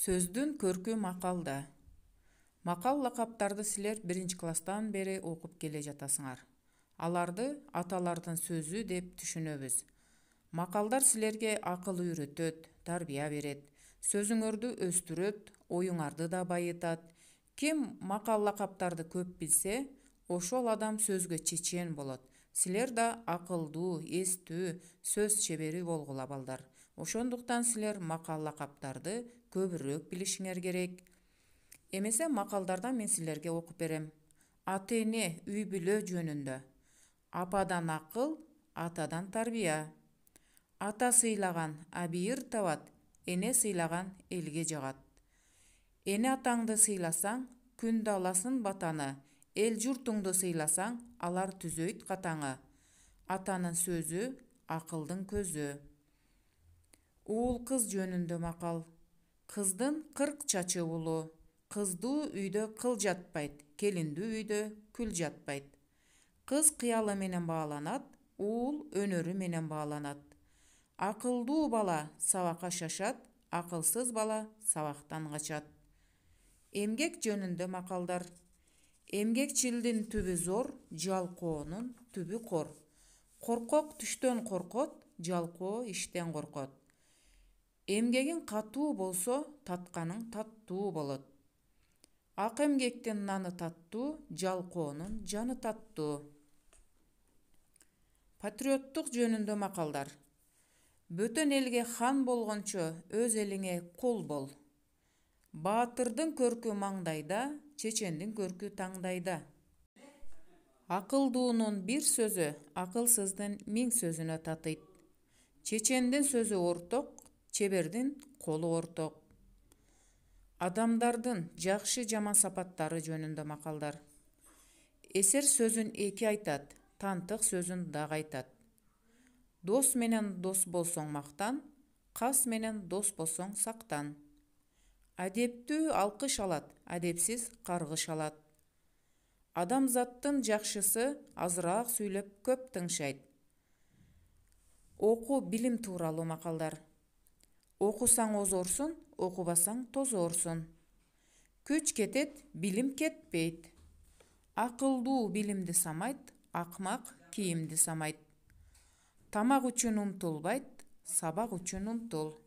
Сөздүн көркү макалда. Макал лакаптарды силер 1-класстан бери окуп келе жатасыңар. Аларды аталардын сөзү деп түшүнөбүз. Макалдар силерге акыл үйрөтөт, тарбия берет, сөзүңөрдү өстүрөт, оюңарды да байытат. Ким макал лакаптарды көп билсе, ошол адам сөзгө чечен болот. Силер да акылдуу, эстүү, сөз чебери болгула балдар. Ошондуктан силер макал лакаптарды көбүрөөк билишиңер керек. Эмесе макалдардан мен силерге окуп берем. Ата эне үй бүлө жөнүндө. Ападан акыл, атадан тарбия. Ата сыйлаган абийир табат, эне сыйлаган элге жагат. Эне атаңды сыйласаң, күндө аласың батаны. Эл журтуңду сыйласаң, алар түзөйт катаңы. Атанын сөзү акылдын көзү. Уул кыз жөнүндө макал. Кыздын 40 чачы улуу. Кыздуу үйдө кыл жатпайт, келиндүү үйдө күл жатпайт. Кыз кыялы менен бааланат, уул өнөрү менен бааланат. Акылдуу бала сабакка шашат, акылсыз бала сабактан качат. Эмгек жөнүндө макалдар. Эмгекчилдин түбү зор, жалкоонун түбү кор. Коркок түштөн коркот, жалкоо иштен коркот. Эмгегиң катуу болсо, татканың таттуу болот. Ак эмгектин наны таттуу, жалкоонун жаны таттуу. Патриоттук жөнүндө макалдар. Бөтөн элге хан болгончо өз элиңе кул бол. Баатырдын көркү маңдайда, чечендин көркү таңдайда. Акылдуунун бир сөзү акылсыздын 1000 сөзүнө татыйт. Чечендин сөзү орток, чебердин колу орток. Адамдардын жакшы жаман сапаттары жөнүндө макалдар. Эсер сөзүн эки айтат, тантык сөзүн дагы айтат. Дос менен дос болсоң мактан, кас менен дос болсоң сактан. Адептүү алкыш алат, адепсиз каргыш алат. Адамзаттын жакшысы азыраак сүйлөп көп тыңшайт. Окуу билим тууралуу макалдар. Окусаң озорсуң, окубасаң тозоорсуң. Күч кетет, билим кетпейт. Акылдуу билимди самайт, акмак кийимди самайт. Тамак үчүн умтулбайт, сабак үчүн умтул.